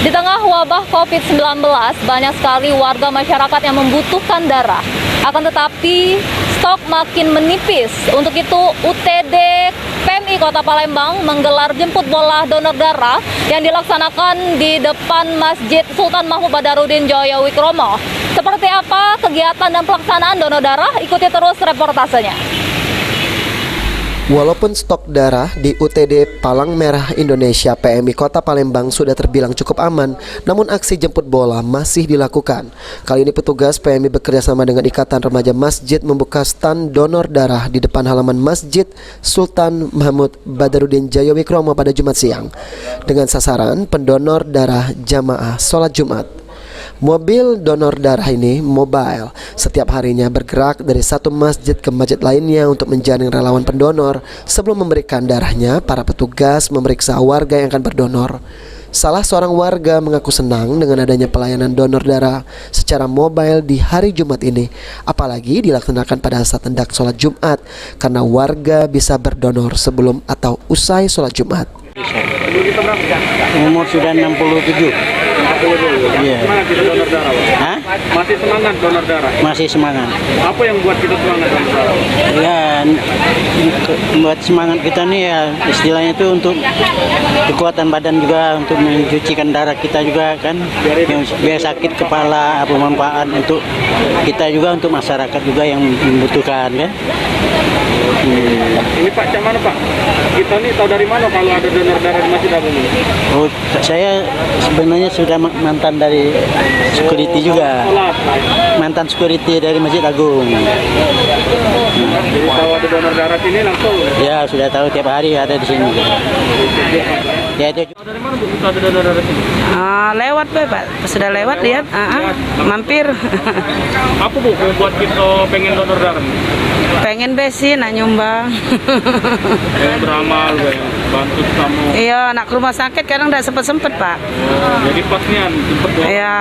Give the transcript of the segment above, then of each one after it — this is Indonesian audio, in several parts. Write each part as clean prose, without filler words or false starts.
Di tengah wabah COVID-19, banyak sekali warga masyarakat yang membutuhkan darah. Akan tetapi, stok makin menipis. Untuk itu, UTD PMI Kota Palembang menggelar jemput bola donor darah yang dilaksanakan di depan Masjid Sultan Mahmud Badarudin Joyowikromo. Seperti apa kegiatan dan pelaksanaan donor darah? Ikuti terus reportasenya. Walaupun stok darah di UTD Palang Merah Indonesia PMI Kota Palembang sudah terbilang cukup aman, namun aksi jemput bola masih dilakukan. Kali ini petugas PMI bekerjasama dengan Ikatan Remaja Masjid membuka stand donor darah di depan halaman Masjid Sultan Mahmud Badarudin Joyowikromo pada Jumat siang, dengan sasaran pendonor darah jamaah sholat Jumat. Mobil donor darah ini mobile, setiap harinya bergerak dari satu masjid ke masjid lainnya untuk menjaring relawan pendonor. Sebelum memberikan darahnya, para petugas memeriksa warga yang akan berdonor. Salah seorang warga mengaku senang dengan adanya pelayanan donor darah secara mobile di hari Jumat ini, apalagi dilaksanakan pada saat hendak sholat Jumat, karena warga bisa berdonor sebelum atau usai sholat Jumat. Umur sudah 67. Iya. Semangat kita donor darah, Pak? Hah? Masih semangat donor darah? Masih semangat. Apa yang buat kita semangat donor darah? Ya, buat semangat kita nih ya, istilahnya itu untuk kekuatan badan juga, untuk mencucikan darah kita juga kan, yang biar sakit kepala, apa manfaat untuk kita juga, untuk masyarakat juga yang membutuhkan kan. Ini Pak, cak mana Pak? Kita nih tahu dari mana kalau ada donor darah di Masjid Agung ini? Oh, saya sebenarnya sudah mantan dari security juga, mantan security dari Masjid Agung. Jadi tahu ada donor darah sini langsung? Ya, sudah tahu, tiap hari ada di sini. Ya, itu. Dari mana Bu kita ada donor darah sini? Lewat Pak, sudah lewat lihat, mampir. Apa Bu yang buat kita pengen donor darah? Pengen besi nak nyumbang. Yang beramal, yang bantu kamu. Iya, nak ke rumah sakit kadang tidak sempet Pak. Oh, jadi pas nih sempet ya? Iya,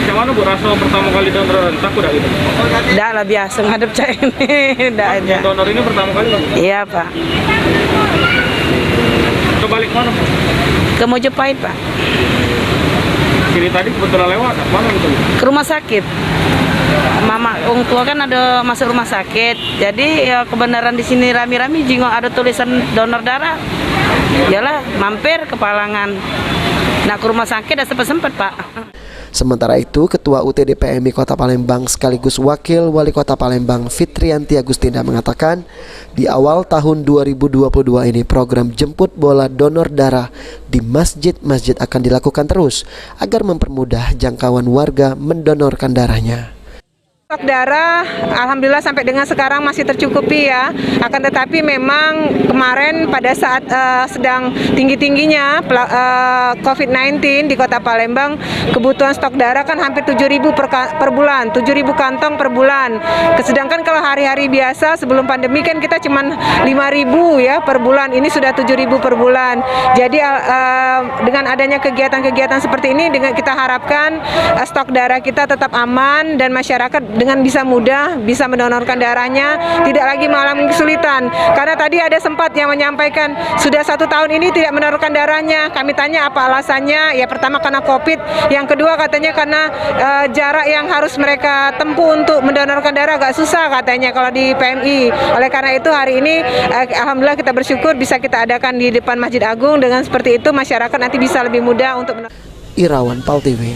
Yang mana Bu rasa pertama kali donor darah? Takut gak gitu? tidak lah, biasa ngadep cak ini, tidak ada. Yang donor ini pertama kali Pak? Iya Pak, Kita balik mana Pak? ke Mojopahit Pak, Sini tadi kebetulan lewat, mana gitu? ke rumah sakit. Mama, orang tua kan ada masuk rumah sakit, jadi ya kebenaran di sini rami-rami jingok ada tulisan donor darah. Yalah, mampir ke Palangan. Nak ke rumah sakit dah sempet-sempet Pak. Sementara itu, Ketua UTD PMI Kota Palembang sekaligus Wakil Wali Kota Palembang Fitrianti Agustina mengatakan, di awal tahun 2022 ini program jemput bola donor darah di masjid-masjid akan dilakukan terus agar mempermudah jangkauan warga mendonorkan darahnya. Stok darah, alhamdulillah sampai dengan sekarang masih tercukupi ya. Akan tetapi memang kemarin pada saat sedang tinggi-tingginya COVID-19 di Kota Palembang, kebutuhan stok darah kan hampir 7.000 per bulan, 7.000 kantong per bulan. Sedangkan kalau hari-hari biasa sebelum pandemi kan kita cuma 5.000 ya per bulan. Ini sudah 7.000 per bulan. Jadi dengan adanya kegiatan-kegiatan seperti ini, dengan kita harapkan stok darah kita tetap aman dan masyarakat dengan bisa mudah bisa mendonorkan darahnya, tidak lagi mengalami kesulitan. Karena tadi ada sempat yang menyampaikan sudah 1 tahun ini tidak mendonorkan darahnya. Kami tanya apa alasannya? Ya pertama karena COVID, yang kedua katanya karena jarak yang harus mereka tempuh untuk mendonorkan darah agak susah katanya kalau di PMI. Oleh karena itu hari ini alhamdulillah kita bersyukur bisa kita adakan di depan Masjid Agung. Dengan seperti itu masyarakat nanti bisa lebih mudah untuk Irawan Pal TV.